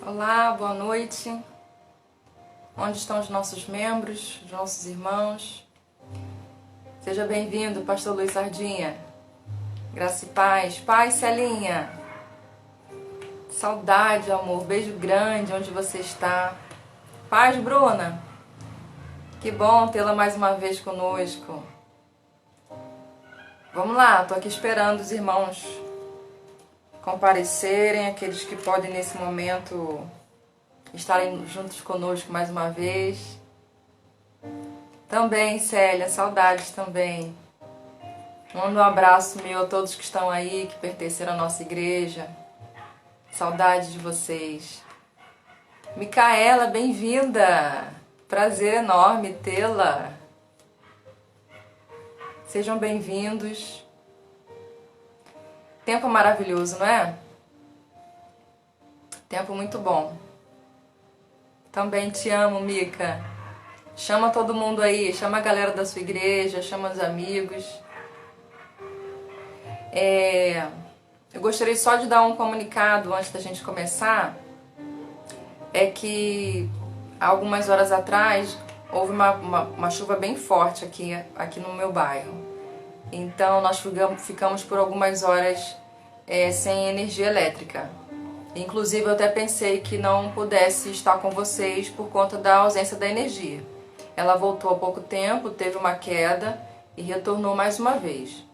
Olá, boa noite. Onde estão os nossos membros, os nossos irmãos? Seja bem-vindo, Pastor Luiz Sardinha. Graça e paz. Paz, Celinha. Saudade, amor. Beijo grande onde você está. Paz, Bruna. Que bom tê-la mais uma vez conosco. Vamos lá, tô aqui esperando os irmãos comparecerem, aqueles que podem nesse momento estarem juntos conosco mais uma vez. Também, Célia, saudades também. Manda um abraço meu a todos que estão aí, que pertenceram à nossa igreja. Saudade de vocês. Micaela, bem-vinda! Prazer enorme tê-la. Sejam bem-vindos. Tempo maravilhoso, não é? Tempo muito bom. Também te amo, Mica. Chama todo mundo aí, chama a galera da sua igreja, chama os amigos. Eu gostaria só de dar um comunicado antes da gente começar. É que algumas horas atrás houve uma chuva bem forte aqui no meu bairro. Então nós ficamos por algumas horas sem energia elétrica. Inclusive eu até pensei que não pudesse estar com vocês por conta da ausência da energia. Ela voltou há pouco tempo, teve uma queda e retornou mais uma vez.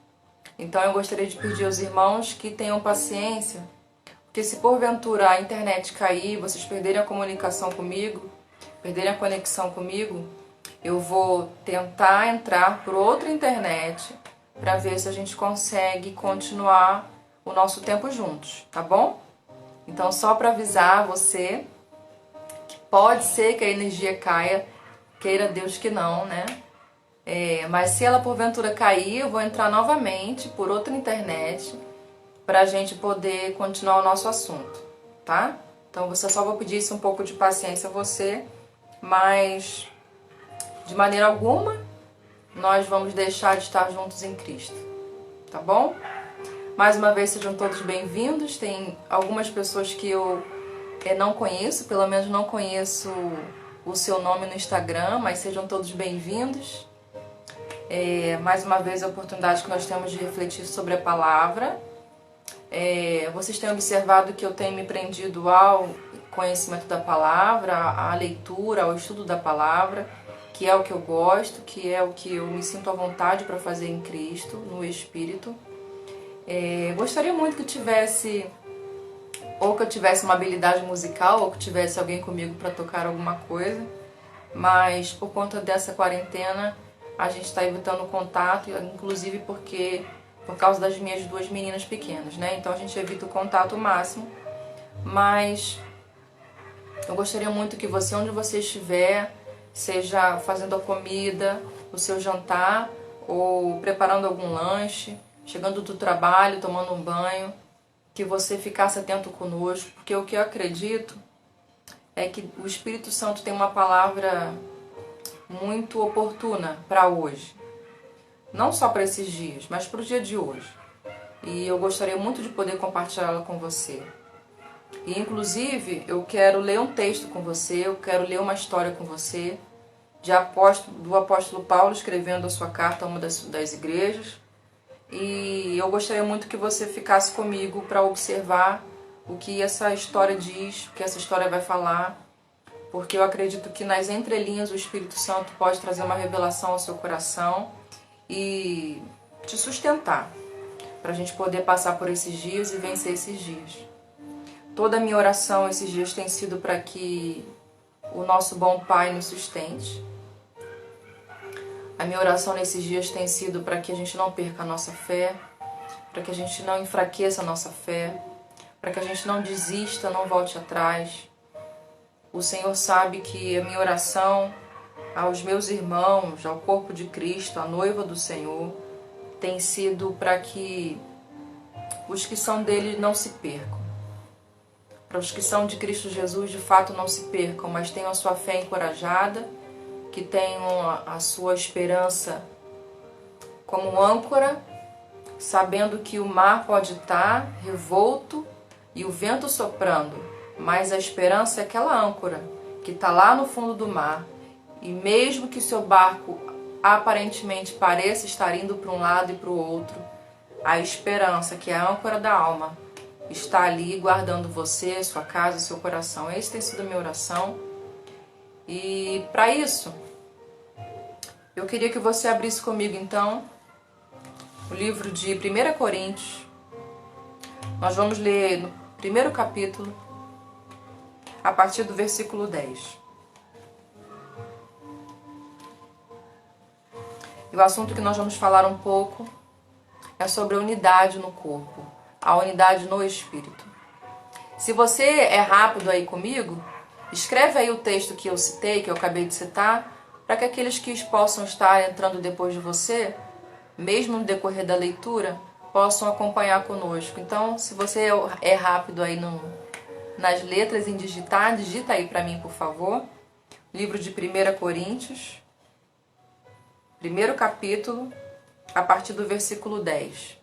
Então eu gostaria de pedir aos irmãos que tenham paciência, porque se porventura a internet cair, vocês perderem a comunicação comigo, perderem a conexão comigo, eu vou tentar entrar por outra internet para ver se a gente consegue continuar o nosso tempo juntos, tá bom? Então só para avisar você que pode ser que a energia caia, queira Deus que não, né? Mas se ela porventura cair, eu vou entrar novamente por outra internet para a gente poder continuar o nosso assunto, tá? Então você só vou pedir isso um pouco de paciência a você, mas de maneira alguma nós vamos deixar de estar juntos em Cristo, tá bom? Mais uma vez sejam todos bem-vindos. Tem algumas pessoas que eu não conheço, pelo menos não conheço o seu nome no Instagram, mas sejam todos bem-vindos. Mais uma vez a oportunidade que nós temos de refletir sobre a palavra. Vocês têm observado que eu tenho me prendido ao conhecimento da palavra, à leitura, ao estudo da palavra, que é o que eu gosto, que é o que eu me sinto à vontade para fazer em Cristo, no Espírito. Gostaria muito que eu tivesse uma habilidade musical, ou que tivesse alguém comigo para tocar alguma coisa, mas por conta dessa quarentena a gente está evitando o contato, inclusive por causa das minhas duas meninas pequenas, né? Então a gente evita o contato máximo, mas eu gostaria muito que você, onde você estiver, seja fazendo a comida, o seu jantar, ou preparando algum lanche, chegando do trabalho, tomando um banho, que você ficasse atento conosco, porque o que eu acredito é que o Espírito Santo tem uma palavra muito oportuna para hoje. Não só para esses dias, mas para o dia de hoje. E eu gostaria muito de poder compartilhá-la com você. E inclusive eu quero ler um texto com você, eu quero ler uma história com você, do apóstolo Paulo escrevendo a sua carta a uma das igrejas. E eu gostaria muito que você ficasse comigo para observar o que essa história diz, o que essa história vai falar, porque eu acredito que nas entrelinhas o Espírito Santo pode trazer uma revelação ao seu coração e te sustentar, para a gente poder passar por esses dias e vencer esses dias. Toda a minha oração esses dias tem sido para que o nosso bom Pai nos sustente. A minha oração nesses dias tem sido para que a gente não perca a nossa fé, para que a gente não enfraqueça a nossa fé, para que a gente não desista, não volte atrás. O Senhor sabe que a minha oração aos meus irmãos, ao corpo de Cristo, à noiva do Senhor, tem sido para que os que são dele não se percam. Para os que são de Cristo Jesus, de fato, não se percam, mas tenham a sua fé encorajada, que tenham a sua esperança como âncora, sabendo que o mar pode estar revolto e o vento soprando, mas a esperança é aquela âncora que está lá no fundo do mar, e mesmo que seu barco aparentemente pareça estar indo para um lado e para o outro, a esperança, que é a âncora da alma, está ali guardando você, sua casa, seu coração. Essa tem sido a minha oração. E para isso, eu queria que você abrisse comigo então o livro de 1 Coríntios. Nós vamos ler no primeiro capítulo, a partir do versículo 10. E o assunto que nós vamos falar um pouco é sobre a unidade no corpo, a unidade no espírito. Se você é rápido aí comigo, escreve aí o texto que eu citei, que eu acabei de citar, para que aqueles que possam estar entrando depois de você, mesmo no decorrer da leitura, possam acompanhar conosco. Então, se você é rápido aí nas letras em digitar, digita aí para mim, por favor. Livro de 1 Coríntios, primeiro capítulo, a partir do versículo 10.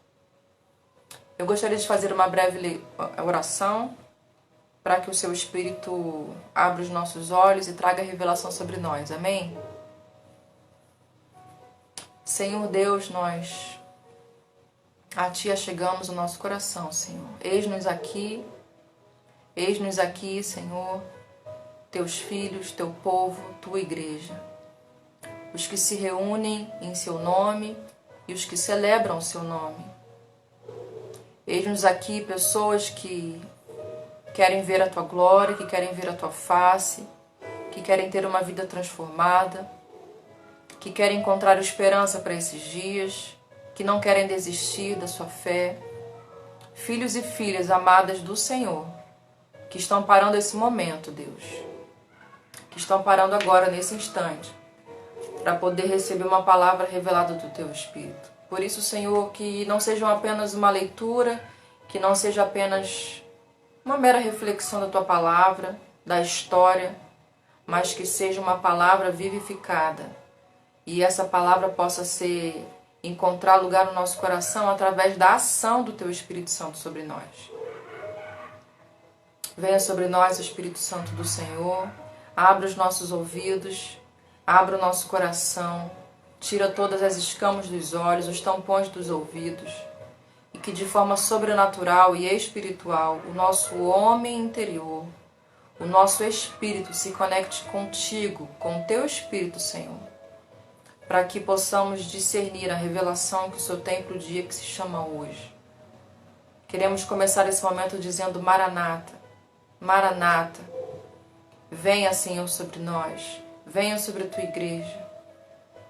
Eu gostaria de fazer uma breve oração para que o seu Espírito abra os nossos olhos e traga revelação sobre nós. Amém? Senhor Deus, nós a Ti achegamos o nosso coração, Senhor. Eis-nos aqui, Senhor, Teus filhos, Teu povo, Tua igreja. Os que se reúnem em Seu nome e os que celebram o Seu nome. Eis-nos aqui pessoas que querem ver a Tua glória, que querem ver a Tua face, que querem ter uma vida transformada, que querem encontrar esperança para esses dias, que não querem desistir da sua fé. Filhos e filhas amadas do Senhor, que estão parando esse momento, Deus, que estão parando agora, nesse instante, para poder receber uma palavra revelada do Teu Espírito. Por isso, Senhor, que não seja apenas uma leitura, que não seja apenas uma mera reflexão da Tua palavra, da história, mas que seja uma palavra vivificada. E essa palavra possa encontrar lugar no nosso coração através da ação do Teu Espírito Santo sobre nós. Venha sobre nós, o Espírito Santo do Senhor, abra os nossos ouvidos, abra o nosso coração, tira todas as escamas dos olhos, os tampões dos ouvidos, e que de forma sobrenatural e espiritual o nosso homem interior, o nosso espírito se conecte contigo, com o Teu Espírito, Senhor, para que possamos discernir a revelação que o Senhor tem para o dia que se chama hoje. Queremos começar esse momento dizendo: Maranata, Maranata, venha, Senhor, sobre nós, venha sobre a Tua igreja,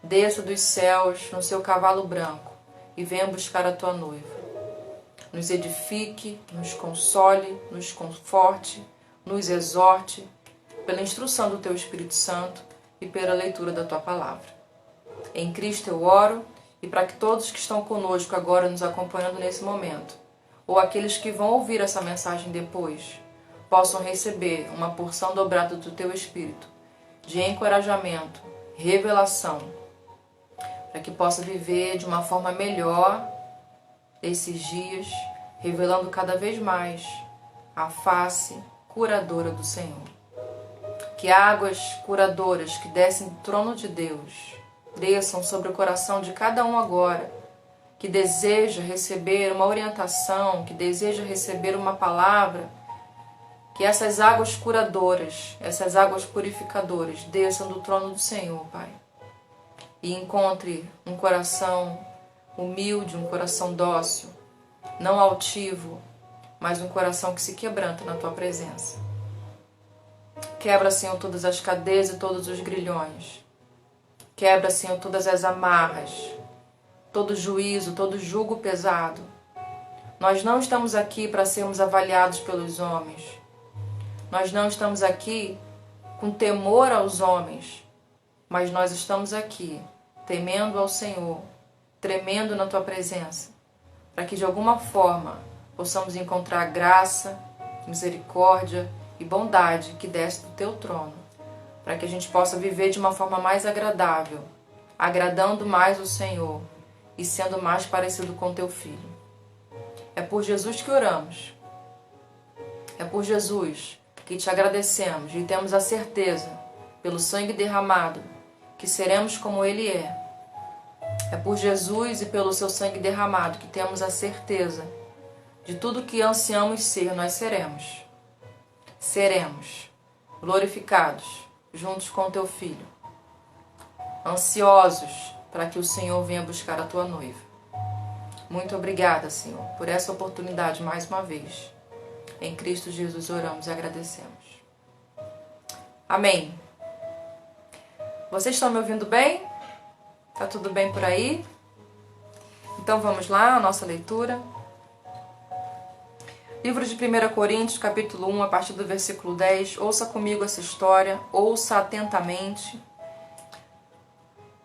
desça dos céus no seu cavalo branco e venha buscar a Tua noiva. Nos edifique, nos console, nos conforte, nos exorte, pela instrução do Teu Espírito Santo e pela leitura da Tua palavra. Em Cristo eu oro, e para que todos que estão conosco agora nos acompanhando nesse momento, ou aqueles que vão ouvir essa mensagem depois, possam receber uma porção dobrada do Teu Espírito, de encorajamento, revelação, para que possa viver de uma forma melhor esses dias, revelando cada vez mais a face curadora do Senhor. Que águas curadoras que descem do trono de Deus desçam sobre o coração de cada um agora, que deseja receber uma orientação, que deseja receber uma palavra, que essas águas curadoras, essas águas purificadoras desçam do trono do Senhor, Pai, e encontre um coração humilde, um coração dócil, não altivo, mas um coração que se quebranta na Tua presença. Quebra, Senhor, todas as cadeias e todos os grilhões. Quebra, Senhor, todas as amarras, todo juízo, todo jugo pesado. Nós não estamos aqui para sermos avaliados pelos homens. Nós não estamos aqui com temor aos homens, mas nós estamos aqui temendo ao Senhor, tremendo na Tua presença, para que de alguma forma possamos encontrar graça, misericórdia e bondade que desce do Teu trono, para que a gente possa viver de uma forma mais agradável, agradando mais o Senhor e sendo mais parecido com Teu Filho. É por Jesus que oramos. É por Jesus que te agradecemos e temos a certeza, pelo sangue derramado, que seremos como Ele é. É por Jesus e pelo seu sangue derramado que temos a certeza de tudo que ansiamos ser, nós seremos. Seremos glorificados juntos com teu Filho, ansiosos para que o Senhor venha buscar a tua noiva. Muito obrigada, Senhor, por essa oportunidade mais uma vez. Em Cristo Jesus oramos e agradecemos. Amém. Vocês estão me ouvindo bem? Tá tudo bem por aí? Então vamos lá, a nossa leitura. Livro de 1 Coríntios, capítulo 1, a partir do versículo 10. Ouça comigo essa história, ouça atentamente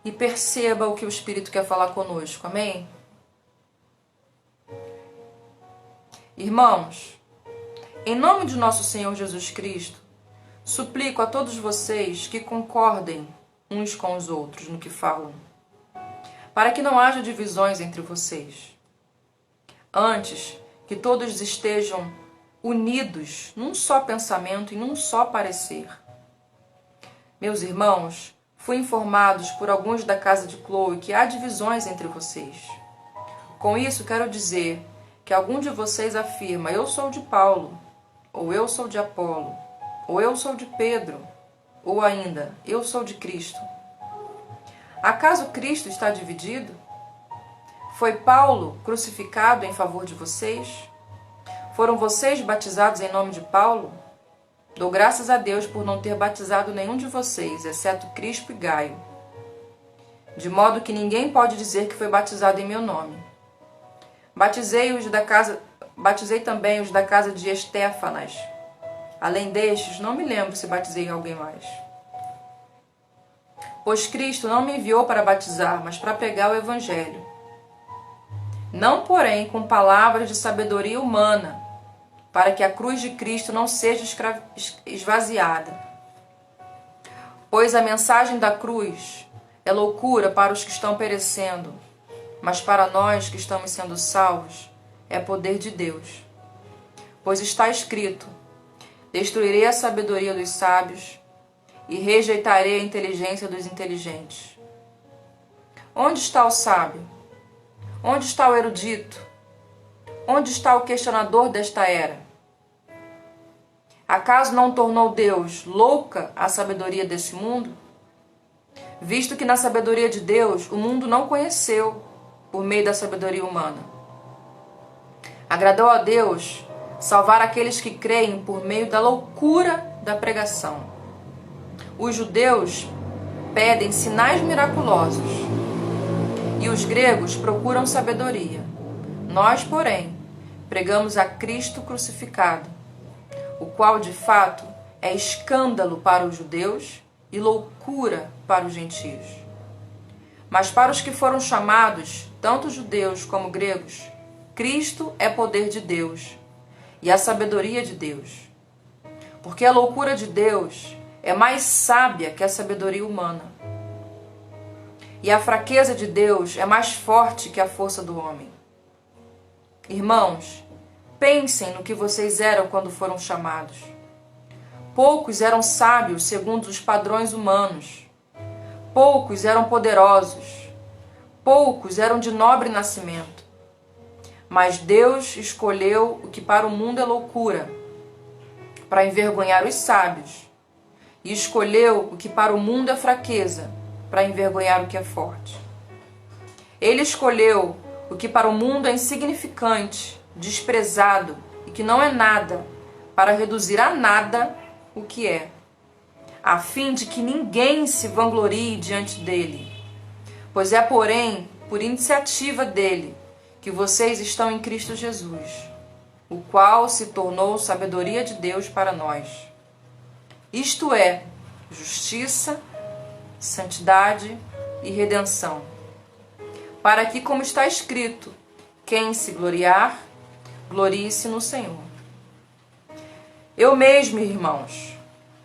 e perceba o que o Espírito quer falar conosco, amém? Irmãos, em nome de nosso Senhor Jesus Cristo, suplico a todos vocês que concordem uns com os outros no que falam, para que não haja divisões entre vocês. Antes, que todos estejam unidos num só pensamento e num só parecer. Meus irmãos, fui informados por alguns da casa de Chloe que há divisões entre vocês. Com isso, quero dizer que algum de vocês afirma: eu sou de Paulo, ou eu sou de Apolo, ou eu sou de Pedro, ou ainda, eu sou de Cristo. Acaso Cristo está dividido? Foi Paulo crucificado em favor de vocês? Foram vocês batizados em nome de Paulo? Dou graças a Deus por não ter batizado nenhum de vocês, exceto Crispo e Gaio. De modo que ninguém pode dizer que foi batizado em meu nome. Batizei também os da casa de Estéfanas. Além destes, não me lembro se batizei alguém mais. Pois Cristo não me enviou para batizar, mas para pregar o Evangelho. Não, porém, com palavras de sabedoria humana, para que a cruz de Cristo não seja esvaziada. Pois a mensagem da cruz é loucura para os que estão perecendo, mas para nós que estamos sendo salvos, é poder de Deus. Pois está escrito: destruirei a sabedoria dos sábios e rejeitarei a inteligência dos inteligentes. Onde está o sábio? Onde está o erudito? Onde está o questionador desta era? Acaso não tornou Deus louca a sabedoria desse mundo? Visto que na sabedoria de Deus o mundo não conheceu por meio da sabedoria humana. Agradou a Deus salvar aqueles que creem por meio da loucura da pregação. Os judeus pedem sinais miraculosos e os gregos procuram sabedoria. Nós, porém, pregamos a Cristo crucificado, o qual de fato é escândalo para os judeus e loucura para os gentios. Mas para os que foram chamados, tanto judeus como gregos, Cristo é poder de Deus e a sabedoria de Deus. Porque a loucura de Deus é mais sábia que a sabedoria humana. E a fraqueza de Deus é mais forte que a força do homem. Irmãos, pensem no que vocês eram quando foram chamados. Poucos eram sábios segundo os padrões humanos. Poucos eram poderosos. Poucos eram de nobre nascimento. Mas Deus escolheu o que para o mundo é loucura, para envergonhar os sábios. E escolheu o que para o mundo é fraqueza, para envergonhar o que é forte. Ele escolheu o que para o mundo é insignificante, desprezado e que não é nada, para reduzir a nada o que é, a fim de que ninguém se vanglorie diante dele. Pois é, porém, por iniciativa dele, que vocês estão em Cristo Jesus, o qual se tornou sabedoria de Deus para nós. Isto é, justiça, santidade e redenção. Para que, como está escrito, quem se gloriar, glorie-se no Senhor. Eu mesmo, irmãos,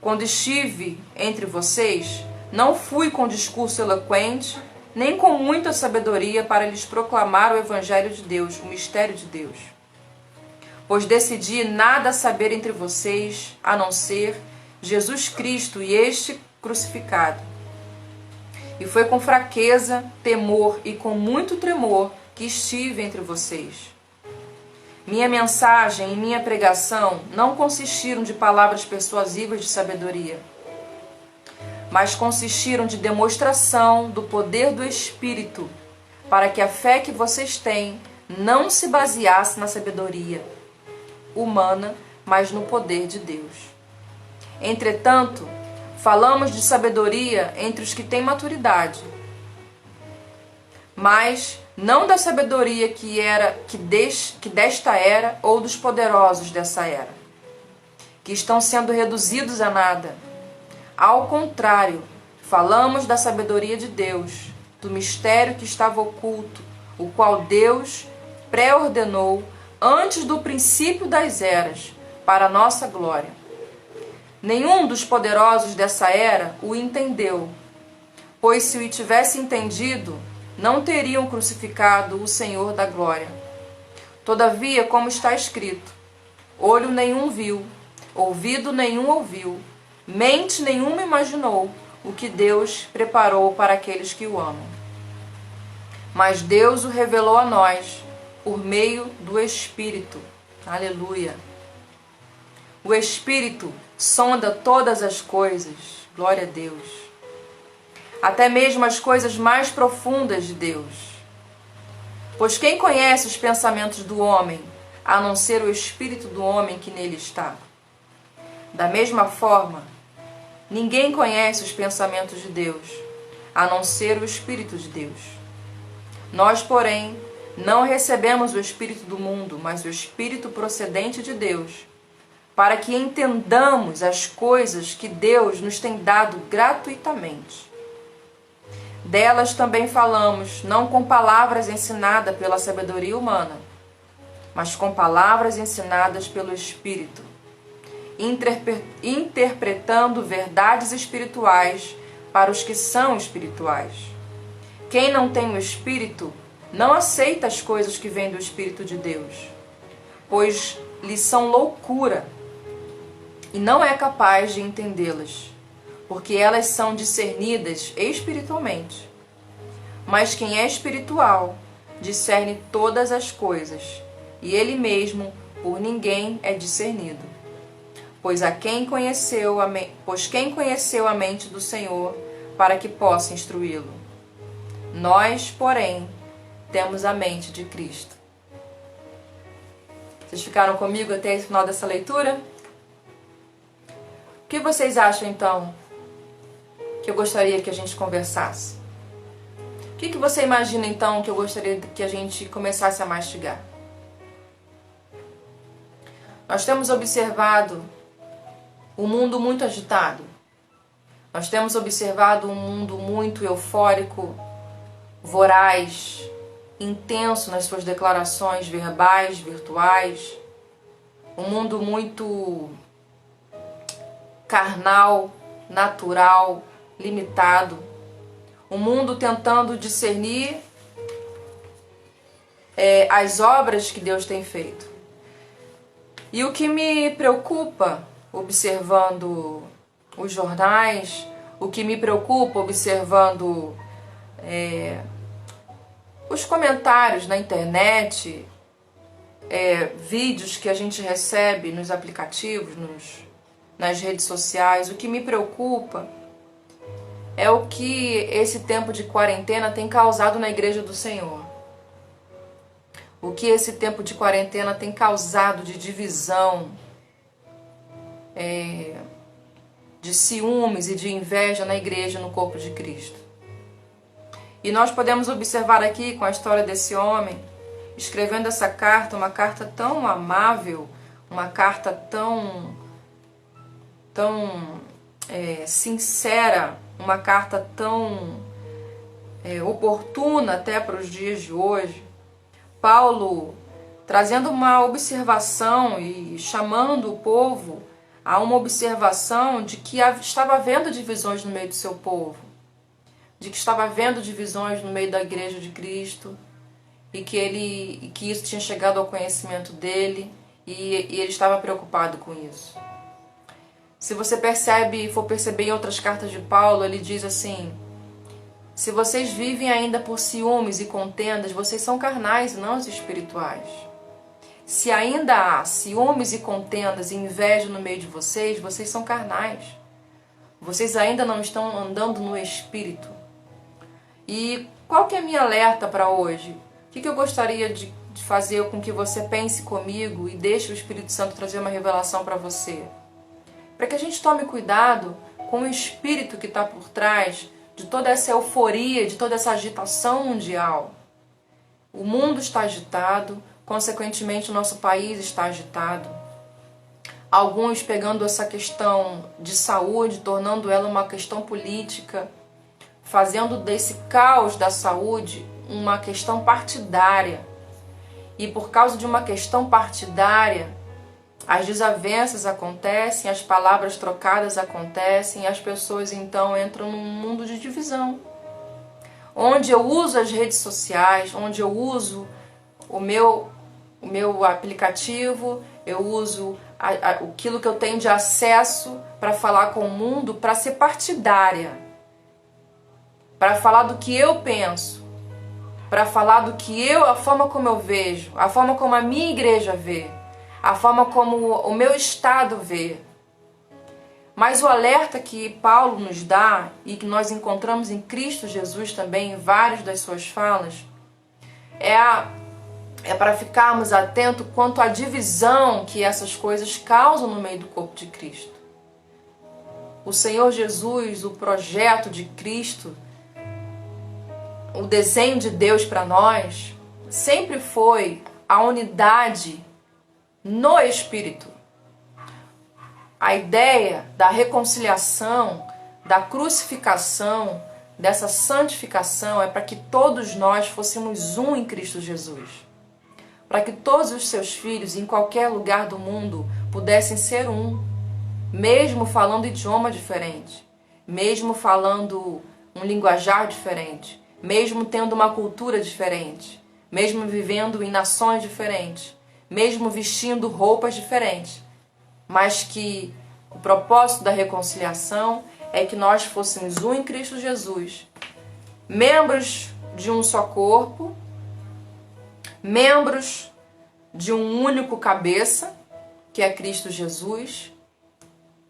quando estive entre vocês, não fui com discurso eloquente, nem com muita sabedoria para lhes proclamar o Evangelho de Deus, o mistério de Deus. pois decidi nada saber entre vocês, a não ser Jesus Cristo e este crucificado. E foi com fraqueza, temor e com muito tremor que estive entre vocês. Minha mensagem e minha pregação não consistiram de palavras persuasivas de sabedoria, mas consistiram de demonstração do poder do Espírito, para que a fé que vocês têm não se baseasse na sabedoria humana, mas no poder de Deus. Entretanto, falamos de sabedoria entre os que têm maturidade, mas não da sabedoria que desta era ou dos poderosos dessa era, que estão sendo reduzidos a nada. Ao contrário, falamos da sabedoria de Deus, do mistério que estava oculto, o qual Deus pré-ordenou antes do princípio das eras, para a nossa glória. Nenhum dos poderosos dessa era o entendeu, pois se o tivesse entendido, não teriam crucificado o Senhor da glória. Todavia, como está escrito, olho nenhum viu, ouvido nenhum ouviu, mente nenhuma imaginou o que Deus preparou para aqueles que o amam. Mas Deus o revelou a nós por meio do Espírito. Aleluia! O Espírito sonda todas as coisas. Glória a Deus. Até mesmo as coisas mais profundas de Deus. Pois quem conhece os pensamentos do homem, a não ser o Espírito do homem que nele está? Da mesma forma, ninguém conhece os pensamentos de Deus, a não ser o Espírito de Deus. Nós, porém, não recebemos o Espírito do mundo, mas o Espírito procedente de Deus, para que entendamos as coisas que Deus nos tem dado gratuitamente. Delas também falamos, não com palavras ensinadas pela sabedoria humana, mas com palavras ensinadas pelo Espírito, interpretando verdades espirituais para os que são espirituais. Quem não tem o Espírito não aceita as coisas que vêm do Espírito de Deus, pois lhe são loucura e não é capaz de entendê-las, porque elas são discernidas espiritualmente. Mas quem é espiritual discerne todas as coisas, e ele mesmo por ninguém é discernido. Pois quem conheceu a mente do Senhor para que possa instruí-lo? Nós, porém, temos a mente de Cristo. Vocês ficaram comigo até o final dessa leitura? O que vocês acham, então, que eu gostaria que a gente conversasse? O que você imagina, então, que eu gostaria que a gente começasse a mastigar? Nós temos observado um mundo muito agitado. Nós temos observado um mundo muito eufórico, voraz, intenso nas suas declarações verbais, virtuais. Um mundo muito carnal, natural, limitado. Um mundo tentando discernir as obras que Deus tem feito. E o que me preocupa, observando os jornais, o que me preocupa observando os comentários na internet, vídeos que a gente recebe nos aplicativos, nas redes sociais, o que me preocupa é o que esse tempo de quarentena tem causado na Igreja do Senhor. O que esse tempo de quarentena tem causado de divisão, de ciúmes e de inveja na igreja, no corpo de Cristo. E nós podemos observar aqui com a história desse homem, escrevendo essa carta, uma carta tão amável, uma carta tão sincera, uma carta tão oportuna até para os dias de hoje. Paulo trazendo uma observação e chamando o povo a uma observação de que estava havendo divisões no meio do seu povo, de que estava havendo divisões no meio da igreja de Cristo, e que isso tinha chegado ao conhecimento dele, e ele estava preocupado com isso. Se você for perceber em outras cartas de Paulo, ele diz assim: se vocês vivem ainda por ciúmes e contendas, vocês são carnais e não os espirituais. Se ainda há ciúmes e contendas e inveja no meio de vocês, vocês são carnais. Vocês ainda não estão andando no Espírito. E qual que é a minha alerta para hoje? O que eu gostaria de fazer com que você pense comigo e deixe o Espírito Santo trazer uma revelação para você? Para que a gente tome cuidado com o espírito que está por trás de toda essa euforia, de toda essa agitação mundial. O mundo está agitado, consequentemente o nosso país está agitado. Alguns pegando essa questão de saúde, tornando ela uma questão política, fazendo desse caos da saúde uma questão partidária. E por causa de uma questão partidária, as desavenças acontecem, as palavras trocadas acontecem, e as pessoas então entram num mundo de divisão. Onde eu uso as redes sociais, onde eu uso o meu aplicativo, eu uso aquilo que eu tenho de acesso para falar com o mundo, para ser partidária, para falar do que eu penso, para falar do que a forma como eu vejo, a forma como a minha igreja vê, a forma como o meu estado vê. Mas o alerta que Paulo nos dá e que nós encontramos em Cristo Jesus também em várias das suas falas é para ficarmos atentos quanto à divisão que essas coisas causam no meio do corpo de Cristo. O Senhor Jesus, o projeto de Cristo, o desenho de Deus para nós, sempre foi a unidade no Espírito. A ideia da reconciliação, da crucificação, dessa santificação é para que todos nós fôssemos um em Cristo Jesus. Para que todos os seus filhos, em qualquer lugar do mundo, pudessem ser um. Mesmo falando idioma diferente, mesmo falando um linguajar diferente, mesmo tendo uma cultura diferente, mesmo vivendo em nações diferentes, mesmo vestindo roupas diferentes, mas que o propósito da reconciliação é que nós fôssemos um em Cristo Jesus, membros de um só corpo, membros de um único cabeça, que é Cristo Jesus,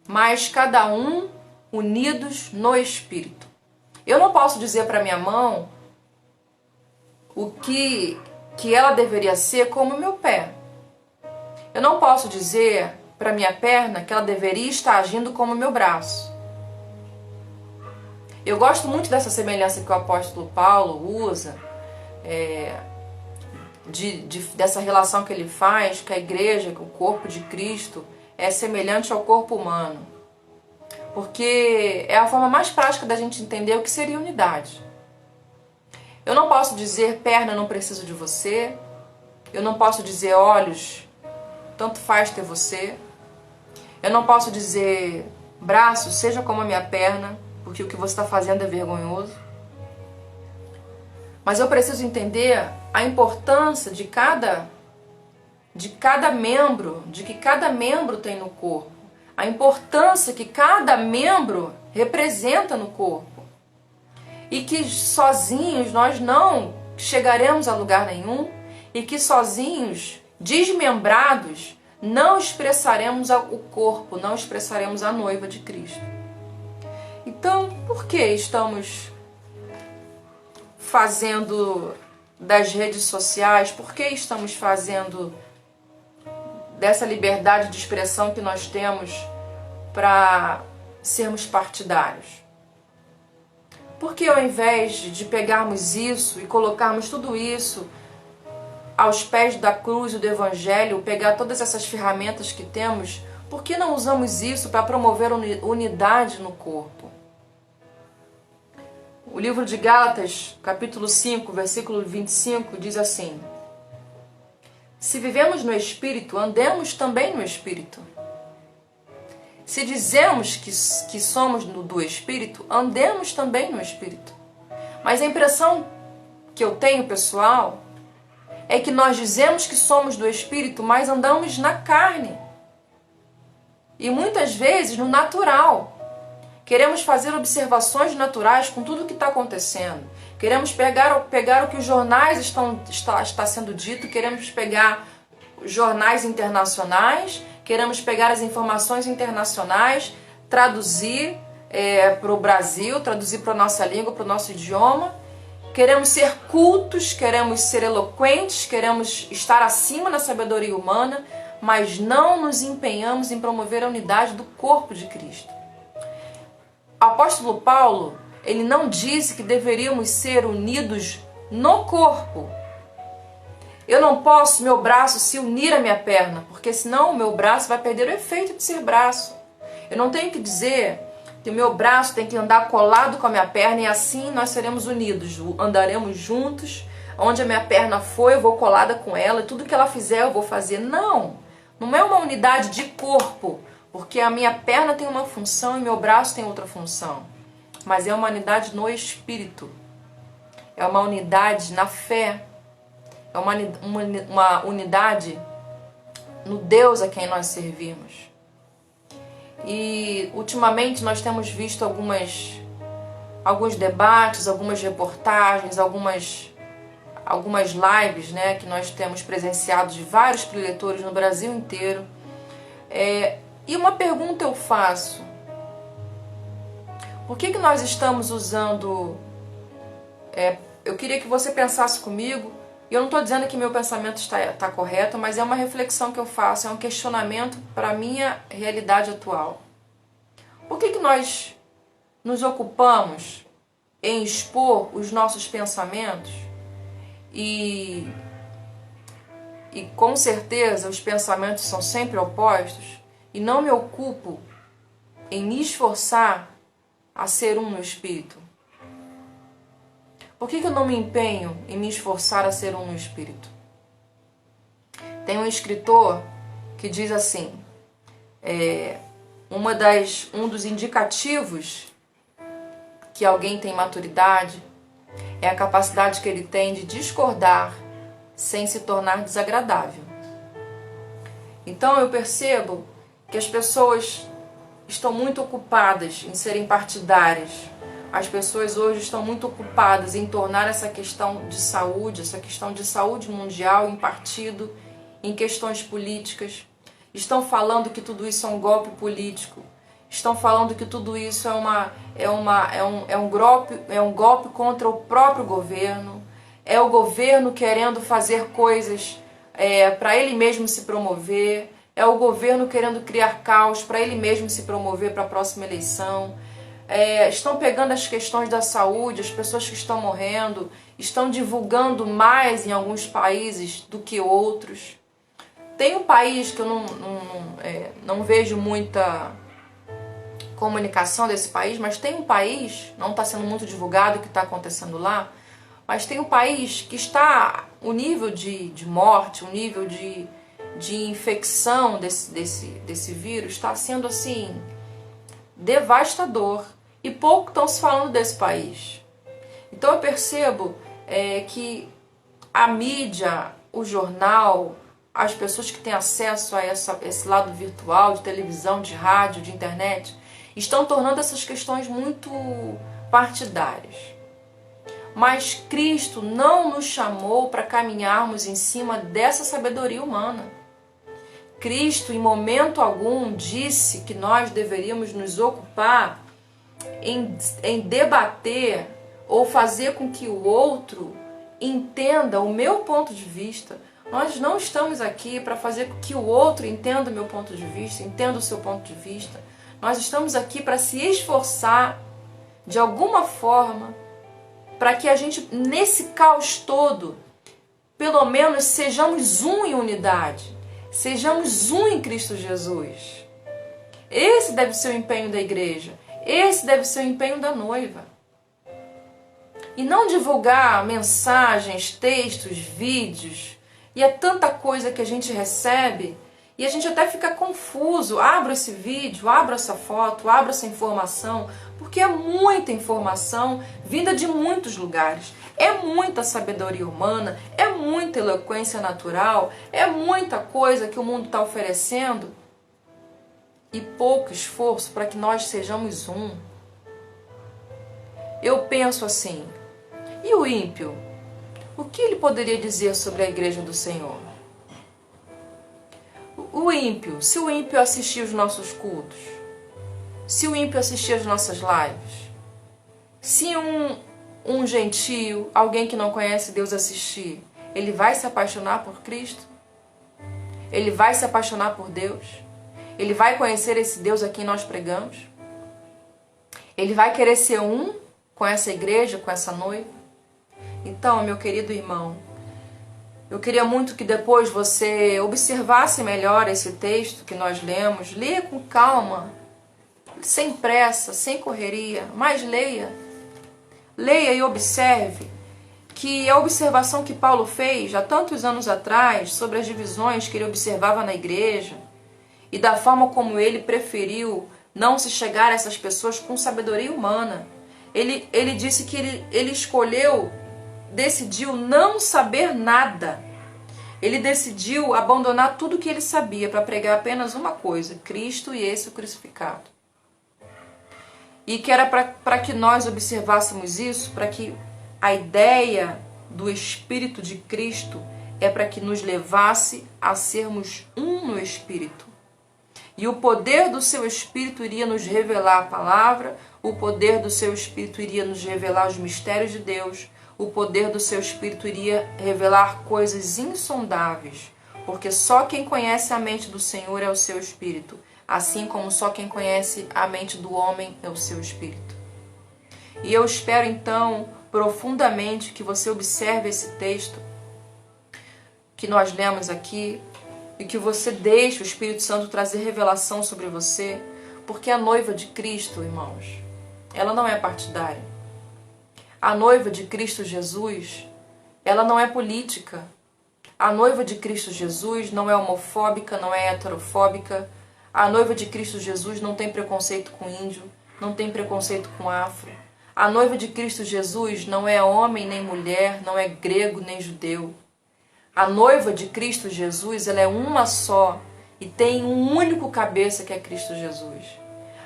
mas cada um unidos no Espírito. Eu não posso dizer para minha mão o que ela deveria ser como o meu pé. Eu não posso dizer para minha perna que ela deveria estar agindo como o meu braço. Eu gosto muito dessa semelhança que o apóstolo Paulo usa, dessa relação que ele faz, que a igreja, que o corpo de Cristo é semelhante ao corpo humano. Porque é a forma mais prática da gente entender o que seria unidade. Eu não posso dizer, perna, eu não preciso de você. Eu não posso dizer, olhos, tanto faz ter você. Eu não posso dizer, braço, seja como a minha perna, porque o que você está fazendo é vergonhoso. Mas eu preciso entender a importância de cada membro, de que cada membro tem no corpo. A importância que cada membro representa no corpo. E que sozinhos nós não chegaremos a lugar nenhum. E que sozinhos, desmembrados, não expressaremos o corpo, não expressaremos a noiva de Cristo. Então, por que estamos fazendo das redes sociais, por que estamos fazendo dessa liberdade de expressão que nós temos para sermos partidários? Porque ao invés de pegarmos isso e colocarmos tudo isso aos pés da cruz do Evangelho, pegar todas essas ferramentas que temos, por que não usamos isso para promover unidade no corpo? O livro de Gálatas, capítulo 5, versículo 25, diz assim: se vivemos no Espírito, andemos também no Espírito. Se dizemos que somos do Espírito, andemos também no Espírito. Mas a impressão que eu tenho, pessoal, é que nós dizemos que somos do Espírito, mas andamos na carne. E muitas vezes no natural. Queremos fazer observações naturais com tudo o que está acontecendo. Queremos pegar o que os jornais está sendo dito, queremos pegar jornais internacionais, queremos pegar as informações internacionais, traduzir para o Brasil, traduzir para a nossa língua, para o nosso idioma. Queremos ser cultos, queremos ser eloquentes, queremos estar acima da sabedoria humana, mas não nos empenhamos em promover a unidade do corpo de Cristo. O apóstolo Paulo, ele não disse que deveríamos ser unidos no corpo. Eu não posso, meu braço, se unir à minha perna, porque senão o meu braço vai perder o efeito de ser braço. Eu não tenho que dizer que o meu braço tem que andar colado com a minha perna e assim nós seremos unidos, andaremos juntos, onde a minha perna for eu vou colada com ela e tudo que ela fizer eu vou fazer. Não, não é uma unidade de corpo, porque a minha perna tem uma função e meu braço tem outra função, mas é uma unidade no espírito, é uma unidade na fé, é uma unidade no Deus a quem nós servimos. E ultimamente nós temos visto alguns debates, algumas reportagens, algumas lives, né, que nós temos presenciado de vários preletores no Brasil inteiro. E uma pergunta eu faço: por que nós estamos usando... eu queria que você pensasse comigo, e eu não estou dizendo que meu pensamento está correto, mas é uma reflexão que eu faço, é um questionamento para a minha realidade atual. Por que nós nos ocupamos em expor os nossos pensamentos e com certeza os pensamentos são sempre opostos, e não me ocupo em me esforçar a ser um no espírito? Por que eu não me empenho em me esforçar a ser um no espírito? Tem um escritor que diz assim, um dos indicativos que alguém tem maturidade é a capacidade que ele tem de discordar sem se tornar desagradável. Então eu percebo que as pessoas estão muito ocupadas em serem partidárias. As pessoas hoje estão muito ocupadas em tornar essa questão de saúde mundial em partido, em questões políticas. Estão falando que tudo isso é um golpe político. Estão falando que tudo isso é um golpe contra o próprio governo. É o governo querendo fazer coisas para ele mesmo se promover. É o governo querendo criar caos para ele mesmo se promover para a próxima eleição. Estão pegando as questões da saúde, as pessoas que estão morrendo, estão divulgando mais em alguns países do que outros. Tem um país que eu não vejo muita comunicação desse país, mas tem um país, não está sendo muito divulgado o que está acontecendo lá, mas tem um país que está, o nível de morte, o nível de infecção desse vírus está sendo assim devastador, e pouco estão se falando desse país. Então eu percebo que a mídia, o jornal, as pessoas que têm acesso a esse lado virtual, de televisão, de rádio, de internet, estão tornando essas questões muito partidárias. Mas Cristo não nos chamou para caminharmos em cima dessa sabedoria humana. Cristo, em momento algum, disse que nós deveríamos nos ocupar em debater ou fazer com que o outro entenda o meu ponto de vista. Nós não estamos aqui para fazer com que o outro entenda o meu ponto de vista, entenda o seu ponto de vista. Nós estamos aqui para se esforçar de alguma forma para que a gente, nesse caos todo, pelo menos sejamos um em unidade, sejamos um em Cristo Jesus. Esse deve ser o empenho da igreja, esse deve ser o empenho da noiva. E não divulgar mensagens, textos, vídeos, e é tanta coisa que a gente recebe E a gente até fica confuso, abro esse vídeo, abro essa foto, abro essa informação, porque é muita informação vinda de muitos lugares. É muita sabedoria humana, é muita eloquência natural, é muita coisa que o mundo está oferecendo e pouco esforço para que nós sejamos um. Eu penso assim, e o ímpio? O que ele poderia dizer sobre a igreja do Senhor? O ímpio, se o ímpio assistir os nossos cultos, se o ímpio assistir as nossas lives, se um gentio, alguém que não conhece Deus assistir, ele vai se apaixonar por Cristo? Ele vai se apaixonar por Deus? Ele vai conhecer esse Deus a quem nós pregamos? Ele vai querer ser um com essa igreja, com essa noiva? Então, meu querido irmão, eu queria muito que depois você observasse melhor esse texto que nós lemos. Leia com calma, sem pressa, sem correria, mas leia. Leia e observe que a observação que Paulo fez há tantos anos atrás sobre as divisões que ele observava na igreja e da forma como ele preferiu não se chegar a essas pessoas com sabedoria humana. Ele disse que ele decidiu não saber nada. Ele decidiu abandonar tudo que ele sabia para pregar apenas uma coisa, Cristo e esse o crucificado. E que era para que nós observássemos isso, para que a ideia do Espírito de Cristo é para que nos levasse a sermos um no Espírito. E o poder do seu Espírito iria nos revelar a palavra, o poder do seu Espírito iria nos revelar os mistérios de Deus, o poder do seu Espírito iria revelar coisas insondáveis, porque só quem conhece a mente do Senhor é o seu Espírito, assim como só quem conhece a mente do homem é o seu Espírito. E eu espero então profundamente que você observe esse texto que nós lemos aqui e que você deixe o Espírito Santo trazer revelação sobre você, porque a noiva de Cristo, irmãos, ela não é partidária. A noiva de Cristo Jesus, ela não é política. A noiva de Cristo Jesus não é homofóbica, não é heterofóbica. A noiva de Cristo Jesus não tem preconceito com índio, não tem preconceito com afro. A noiva de Cristo Jesus não é homem nem mulher, não é grego nem judeu. A noiva de Cristo Jesus, ela é uma só e tem um único cabeça que é Cristo Jesus.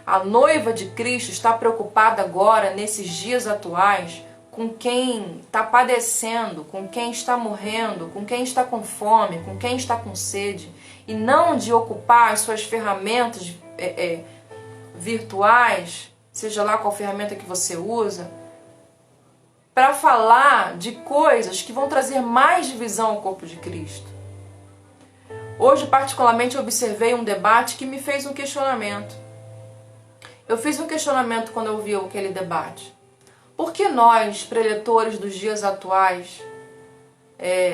A noiva de Cristo está preocupada agora, nesses dias atuais, com quem está padecendo, com quem está morrendo, com quem está com fome, com quem está com sede, e não de ocupar as suas ferramentas virtuais, seja lá qual ferramenta que você usa, para falar de coisas que vão trazer mais divisão ao corpo de Cristo. Hoje, particularmente, eu observei um debate que me fez um questionamento. Eu fiz um questionamento quando eu vi aquele debate. Por que nós, preletores dos dias atuais,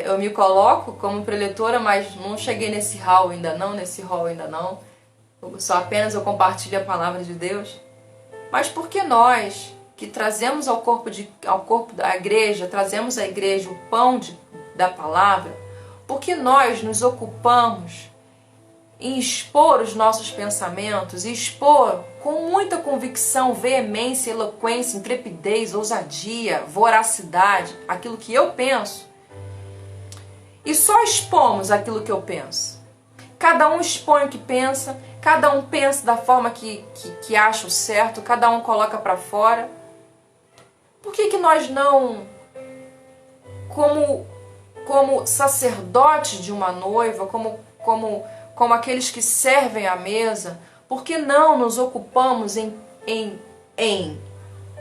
eu me coloco como preletora, mas não cheguei nesse hall ainda não, só apenas eu compartilho a palavra de Deus. Mas por que nós, que trazemos ao corpo da igreja, trazemos à igreja o pão da palavra, por que nós nos ocupamos em expor os nossos pensamentos, e expor com muita convicção, veemência, eloquência, intrepidez, ousadia, voracidade, aquilo que eu penso, e só expomos aquilo que eu penso? Cada um expõe o que pensa, cada um pensa da forma que acha o certo, cada um coloca para fora. Por que nós não, como sacerdotes de uma noiva, como aqueles que servem à mesa, por que não nos ocupamos em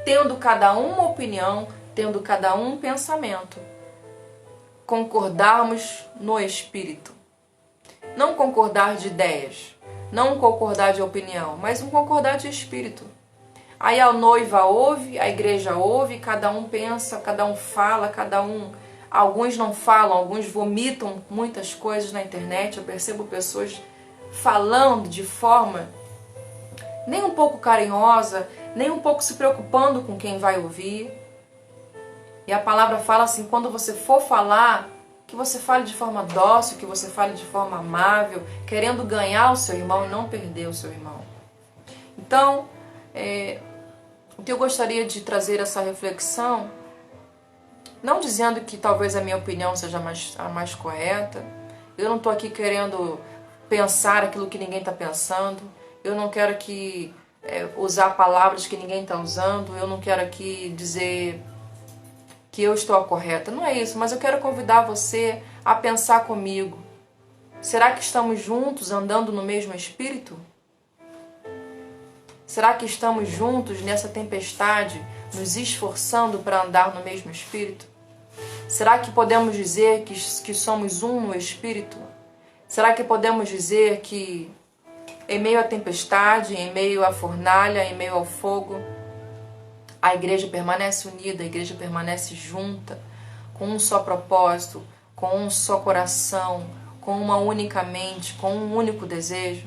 tendo cada um uma opinião, tendo cada um um pensamento, concordarmos no Espírito? Não concordar de ideias, não concordar de opinião, mas um concordar de Espírito. Aí a noiva ouve, a igreja ouve, cada um pensa, cada um fala, alguns não falam, alguns vomitam muitas coisas na internet. Eu percebo pessoas falando de forma nem um pouco carinhosa, nem um pouco se preocupando com quem vai ouvir. E a palavra fala assim, quando você for falar, que você fale de forma dócil, que você fale de forma amável, querendo ganhar o seu irmão e não perder o seu irmão. Então, o que eu gostaria de trazer essa reflexão, não dizendo que talvez a minha opinião seja a mais correta, eu não estou aqui querendo pensar aquilo que ninguém está pensando, eu não quero aqui usar palavras que ninguém está usando, eu não quero aqui dizer que eu estou a correta, não é isso, mas eu quero convidar você a pensar comigo. Será que estamos juntos andando no mesmo espírito? Será que estamos juntos nessa tempestade, nos esforçando para andar no mesmo espírito? Será que podemos dizer que somos um no espírito? Será que podemos dizer que em meio à tempestade, em meio à fornalha, em meio ao fogo, a igreja permanece unida, a igreja permanece junta, com um só propósito, com um só coração, com uma única mente, com um único desejo?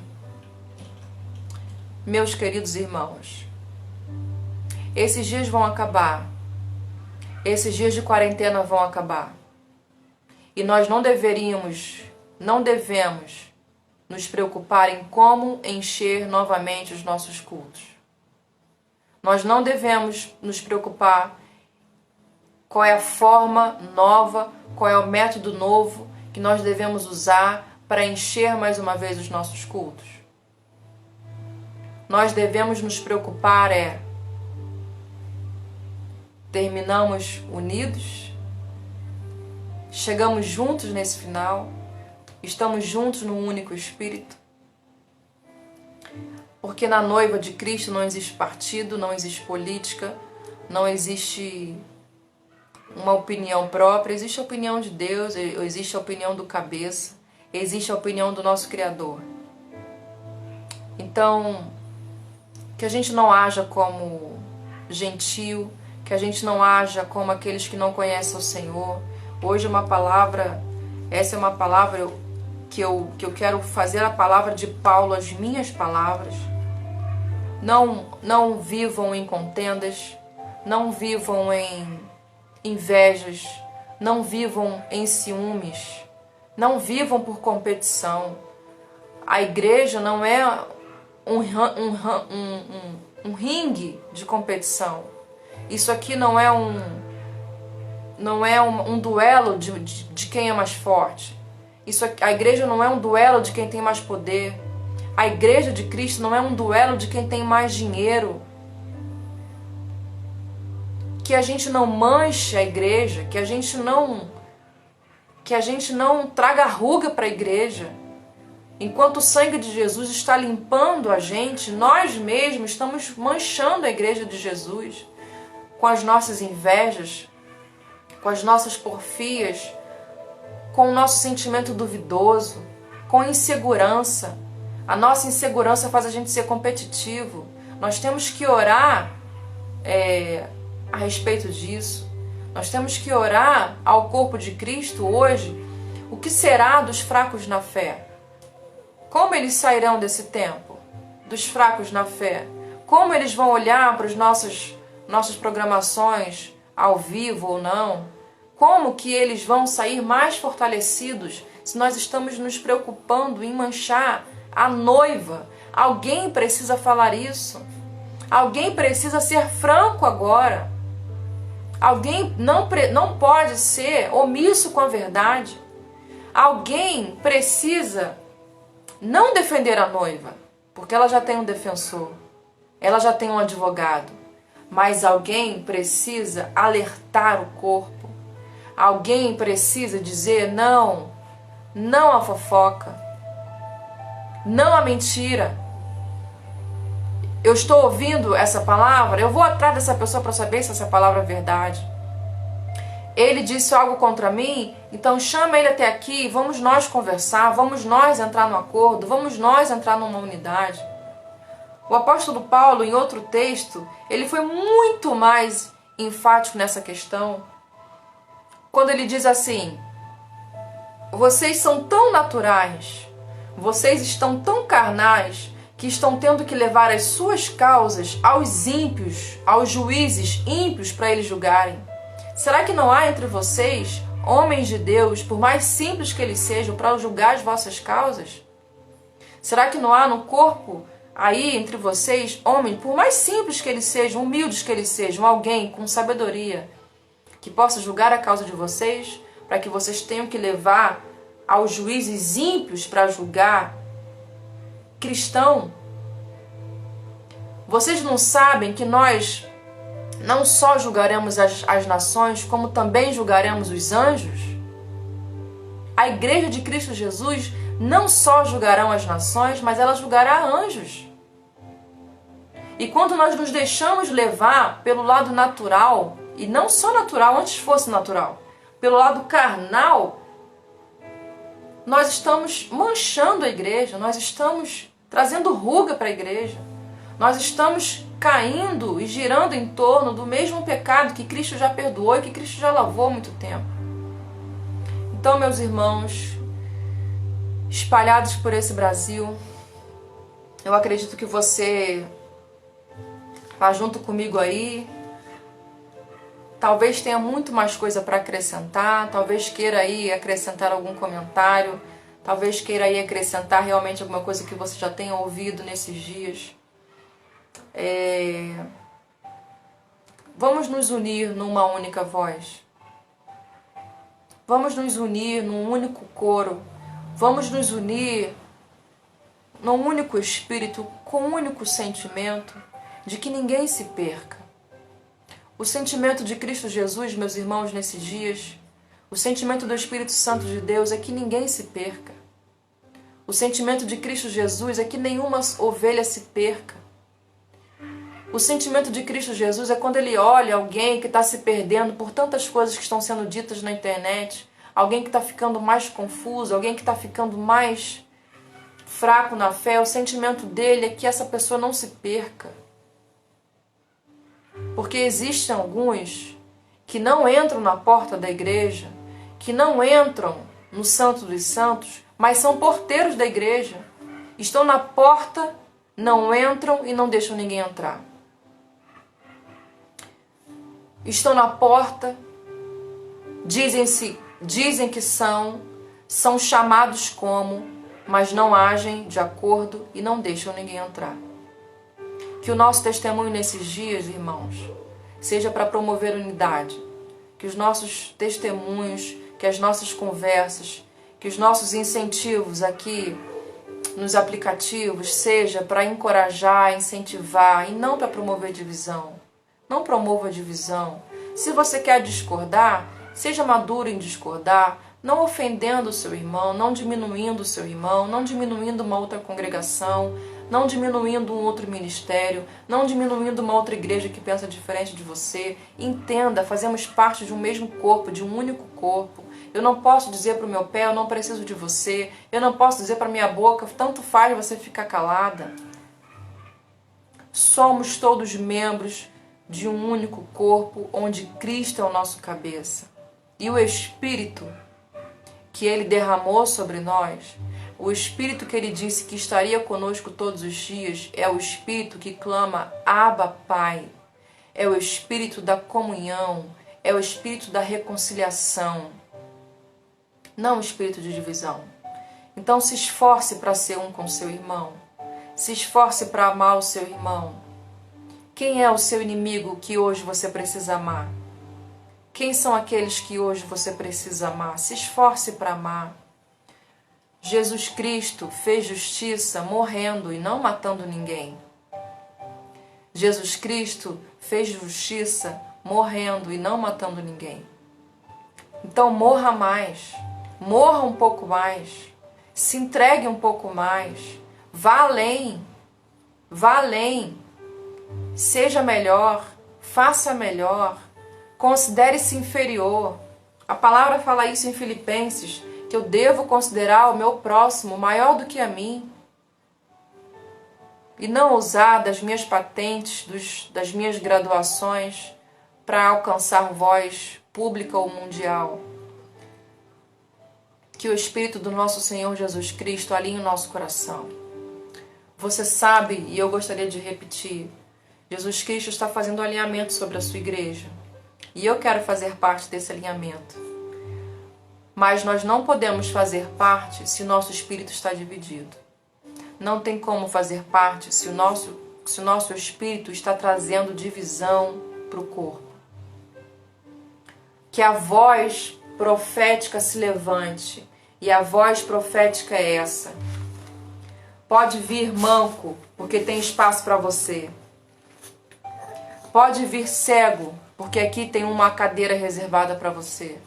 Meus queridos irmãos, esses dias vão acabar, esses dias de quarentena vão acabar, e nós não devemos nos preocupar em como encher novamente os nossos cultos. Nós não devemos nos preocupar qual é a forma nova, qual é o método novo que nós devemos usar para encher mais uma vez os nossos cultos. Nós devemos nos preocupar terminamos unidos, chegamos juntos nesse final, estamos juntos num único espírito. Porque na noiva de Cristo não existe partido, não existe política, não existe uma opinião própria, existe a opinião de Deus, existe a opinião do cabeça, existe a opinião do nosso Criador. Então, que a gente não haja como gentil, que a gente não haja como aqueles que não conhecem o Senhor. Hoje essa é uma palavra que eu quero fazer a palavra de Paulo, as minhas palavras. Não vivam em contendas, não vivam em invejas, não vivam em ciúmes, não vivam por competição. A igreja não é um ringue de competição. Isso aqui não é um duelo de quem é mais forte. A igreja não é um duelo de quem tem mais poder. A igreja de Cristo não é um duelo de quem tem mais dinheiro. Que a gente não manche a igreja, que a gente não traga ruga para a igreja. Enquanto o sangue de Jesus está limpando a gente, nós mesmos estamos manchando a igreja de Jesus com as nossas invejas, com as nossas porfias, com o nosso sentimento duvidoso, com insegurança. A nossa insegurança faz a gente ser competitivo. Nós temos que orar a respeito disso. Nós temos que orar ao corpo de Cristo hoje. O que será dos fracos na fé? Como eles sairão desse tempo? Dos fracos na fé? Como eles vão olhar para as nossas programações, ao vivo ou não? Como que eles vão sair mais fortalecidos se nós estamos nos preocupando em manchar a noiva? Alguém precisa falar isso. Alguém precisa ser franco agora. Alguém não pode ser omisso com a verdade. Alguém precisa não defender a noiva, porque ela já tem um defensor, ela já tem um advogado. Mas alguém precisa alertar o corpo. Alguém precisa dizer não à fofoca, não à mentira. Eu estou ouvindo essa palavra, eu vou atrás dessa pessoa para saber se essa palavra é verdade. Ele disse algo contra mim, então chama ele até aqui, vamos nós conversar, vamos nós entrar no acordo, vamos nós entrar numa unidade. O apóstolo Paulo, em outro texto, ele foi muito mais enfático nessa questão, quando ele diz assim: vocês são tão naturais, vocês estão tão carnais, que estão tendo que levar as suas causas aos ímpios, aos juízes ímpios para eles julgarem. Será que não há entre vocês homens de Deus, por mais simples que eles sejam, para julgar as vossas causas? Será que não há no corpo aí entre vocês, homens, por mais simples que eles sejam, humildes que eles sejam, alguém com sabedoria que possa julgar a causa de vocês, para que vocês tenham que levar aos juízes ímpios para julgar cristão? Vocês não sabem que nós não só julgaremos as nações, como também julgaremos os anjos? A igreja de Cristo Jesus não só julgará as nações, mas ela julgará anjos. E quando nós nos deixamos levar pelo lado natural, e não só natural, antes fosse natural, pelo lado carnal, nós estamos manchando a igreja, nós estamos trazendo ruga para a igreja, nós estamos caindo e girando em torno do mesmo pecado que Cristo já perdoou e que Cristo já lavou há muito tempo. Então, meus irmãos, espalhados por esse Brasil, eu acredito que você está junto comigo aí. Talvez tenha muito mais coisa para acrescentar, talvez queira aí acrescentar algum comentário, talvez queira aí acrescentar realmente alguma coisa que você já tenha ouvido nesses dias. Vamos nos unir numa única voz. Vamos nos unir num único coro. Vamos nos unir num único espírito, com um único sentimento de que ninguém se perca. O sentimento de Cristo Jesus, meus irmãos, nesses dias, o sentimento do Espírito Santo de Deus é que ninguém se perca. O sentimento de Cristo Jesus é que nenhuma ovelha se perca. O sentimento de Cristo Jesus é quando Ele olha alguém que está se perdendo por tantas coisas que estão sendo ditas na internet, alguém que está ficando mais confuso, alguém que está ficando mais fraco na fé. O sentimento dele é que essa pessoa não se perca. Porque existem alguns que não entram na porta da igreja, que não entram no Santo dos Santos, mas são porteiros da igreja. Estão na porta, não entram e não deixam ninguém entrar. Estão na porta, dizem que são chamados como, mas não agem de acordo e não deixam ninguém entrar. Que o nosso testemunho nesses dias, irmãos, seja para promover unidade. Que os nossos testemunhos, que as nossas conversas, que os nossos incentivos aqui nos aplicativos seja para encorajar, incentivar e não para promover divisão. Não promova divisão. Se você quer discordar, seja maduro em discordar, não ofendendo o seu irmão, não diminuindo o seu irmão, não diminuindo uma outra congregação, não diminuindo um outro ministério, não diminuindo uma outra igreja que pensa diferente de você. Entenda, fazemos parte de um mesmo corpo, de um único corpo. Eu não posso dizer para o meu pé, eu não preciso de você. Eu não posso dizer para a minha boca, tanto faz você ficar calada. Somos todos membros de um único corpo, onde Cristo é o nosso cabeça. E o Espírito que Ele derramou sobre nós, o Espírito que Ele disse que estaria conosco todos os dias, é o Espírito que clama, Abba, Pai. É o Espírito da comunhão, é o Espírito da reconciliação, não o Espírito de divisão. Então se esforce para ser um com seu irmão, se esforce para amar o seu irmão. Quem é o seu inimigo que hoje você precisa amar? Quem são aqueles que hoje você precisa amar? Se esforce para amar. Jesus Cristo fez justiça morrendo e não matando ninguém. Jesus Cristo fez justiça morrendo e não matando ninguém. Então morra mais, morra um pouco mais, se entregue um pouco mais, vá além, seja melhor, faça melhor, considere-se inferior. A palavra fala isso em Filipenses, que eu devo considerar o meu próximo maior do que a mim. E não usar das minhas patentes, das minhas graduações para alcançar voz pública ou mundial. Que o Espírito do nosso Senhor Jesus Cristo alinhe o nosso coração. Você sabe, e eu gostaria de repetir, Jesus Cristo está fazendo um alinhamento sobre a sua igreja. E eu quero fazer parte desse alinhamento. Mas nós não podemos fazer parte se nosso espírito está dividido. Não tem como fazer parte se o nosso espírito está trazendo divisão para o corpo. Que a voz profética se levante. E a voz profética é essa. Pode vir manco, porque tem espaço para você. Pode vir cego, porque aqui tem uma cadeira reservada para você.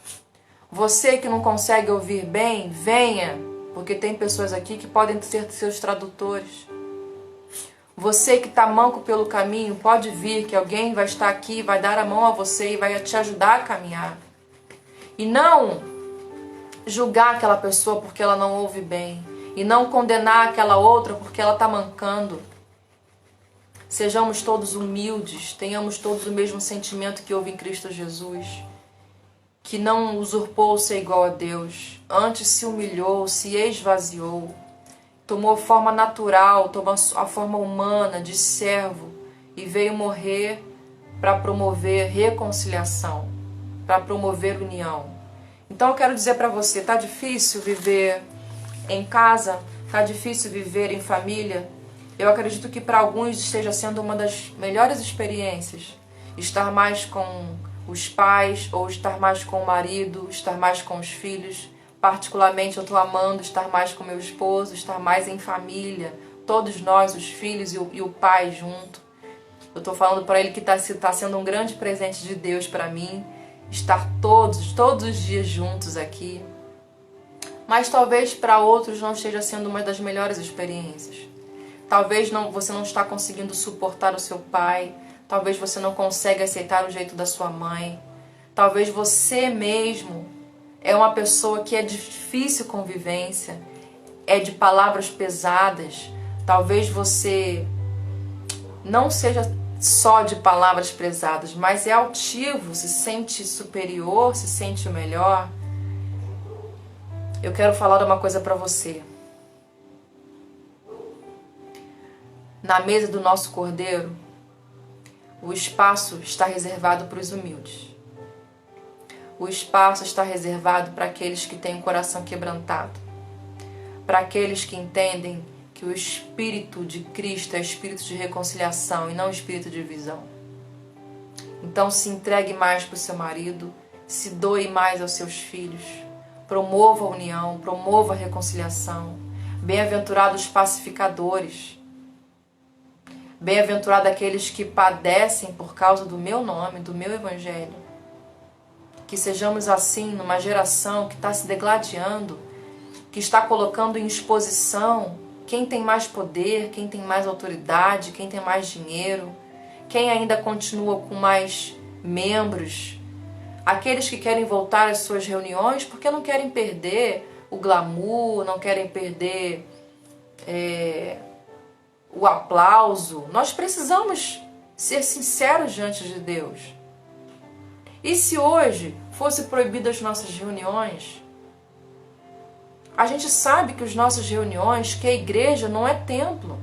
Você que não consegue ouvir bem, venha, porque tem pessoas aqui que podem ser seus tradutores. Você que está manco pelo caminho, pode vir, que alguém vai estar aqui, vai dar a mão a você e vai te ajudar a caminhar. E não julgar aquela pessoa porque ela não ouve bem. E não condenar aquela outra porque ela está mancando. Sejamos todos humildes, tenhamos todos o mesmo sentimento que houve em Cristo Jesus, que não usurpou ser igual a Deus, antes se humilhou, se esvaziou, tomou forma natural, tomou a forma humana de servo e veio morrer para promover reconciliação, para promover união. Então eu quero dizer para você, tá difícil viver em casa, tá difícil viver em família? Eu acredito que para alguns esteja sendo uma das melhores experiências. Estar mais com os pais, ou estar mais com o marido, estar mais com os filhos. Particularmente eu estou amando estar mais com meu esposo, estar mais em família. Todos nós, os filhos e o pai junto. Eu estou falando para ele que está sendo um grande presente de Deus para mim. Estar todos os dias juntos aqui. Mas talvez para outros não esteja sendo uma das melhores experiências. Talvez você não está conseguindo suportar o seu pai. Talvez você não consegue aceitar o jeito da sua mãe. Talvez você mesmo é uma pessoa que é difícil convivência. É de palavras pesadas. Talvez você não seja só de palavras pesadas, mas é altivo, se sente superior, se sente o melhor. Eu quero falar uma coisa para você. Na mesa do nosso Cordeiro, o espaço está reservado para os humildes. O espaço está reservado para aqueles que têm o coração quebrantado. Para aqueles que entendem que o Espírito de Cristo é espírito de reconciliação e não espírito de divisão. Então se entregue mais para o seu marido, se doe mais aos seus filhos. Promova a união, promova a reconciliação. Bem-aventurados os pacificadores. Bem-aventurados aqueles que padecem por causa do meu nome, do meu evangelho. Que sejamos assim numa geração que está se degladiando, que está colocando em exposição quem tem mais poder, quem tem mais autoridade, quem tem mais dinheiro, quem ainda continua com mais membros. Aqueles que querem voltar às suas reuniões porque não querem perder o glamour, não querem perder o aplauso. Nós precisamos ser sinceros diante de Deus. E se hoje fosse proibido as nossas reuniões? A gente sabe que as nossas reuniões, que a igreja não é templo.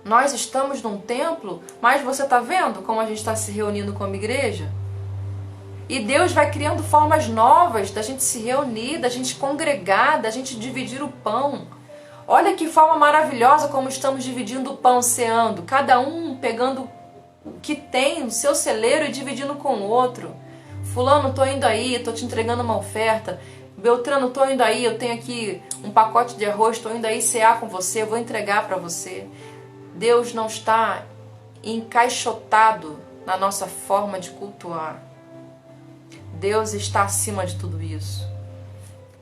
Nós estamos num templo, mas você está vendo como a gente está se reunindo como igreja? E Deus vai criando formas novas da gente se reunir, da gente congregar, da gente dividir o pão. Olha que forma maravilhosa como estamos dividindo o pão, ceando. Cada um pegando o que tem no seu celeiro e dividindo com o outro. Fulano, tô indo aí, tô te entregando uma oferta. Beltrano, tô indo aí, eu tenho aqui um pacote de arroz, tô indo aí cear com você, eu vou entregar para você. Deus não está encaixotado na nossa forma de cultuar. Deus está acima de tudo isso.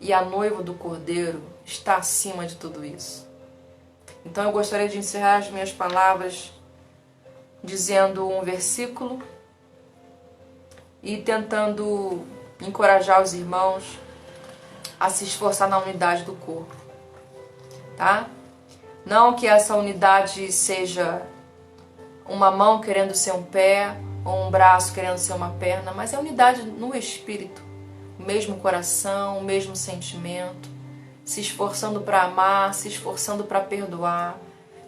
E a noiva do Cordeiro está acima de tudo isso. Então eu gostaria de encerrar as minhas palavras dizendo um versículo e tentando encorajar os irmãos a se esforçar na unidade do corpo, tá? Não que essa unidade seja uma mão querendo ser um pé ou um braço querendo ser uma perna, mas é unidade no espírito, o mesmo coração, o mesmo sentimento, se esforçando para amar, se esforçando para perdoar,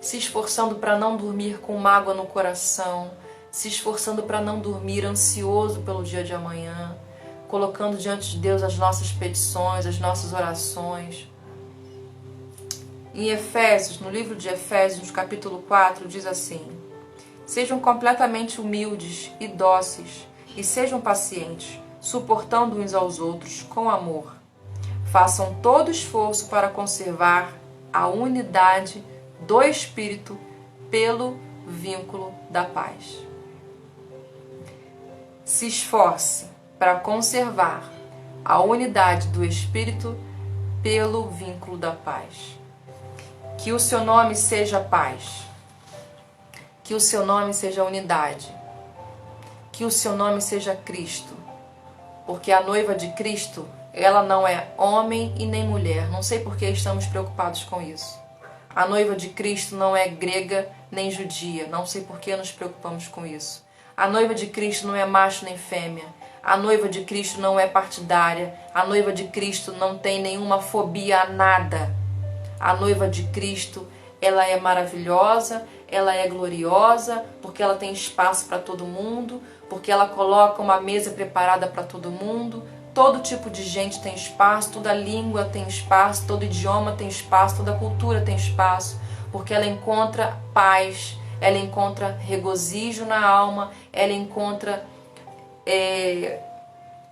se esforçando para não dormir com mágoa no coração, se esforçando para não dormir ansioso pelo dia de amanhã. colocando diante de Deus as nossas petições, as nossas orações. Em Efésios, no livro de Efésios, capítulo 4, diz assim: sejam completamente humildes e dóceis, e sejam pacientes, suportando uns aos outros com amor. Façam todo esforço para conservar a unidade do Espírito pelo vínculo da paz. Se esforce para conservar a unidade do Espírito pelo vínculo da paz. Que o seu nome seja paz. Que o seu nome seja unidade. Que o seu nome seja Cristo. Porque a noiva de Cristo, ela não é homem e nem mulher. Não sei por que estamos preocupados com isso. A noiva de Cristo não é grega nem judia. Não sei por que nos preocupamos com isso. A noiva de Cristo não é macho nem fêmea. A noiva de Cristo não é partidária. A noiva de Cristo não tem nenhuma fobia a nada. A noiva de Cristo, ela é maravilhosa, ela é gloriosa, porque ela tem espaço para todo mundo, porque ela coloca uma mesa preparada para todo mundo. Todo tipo de gente tem espaço, toda língua tem espaço, todo idioma tem espaço, toda cultura tem espaço, porque ela encontra paz, ela encontra regozijo na alma, ela encontra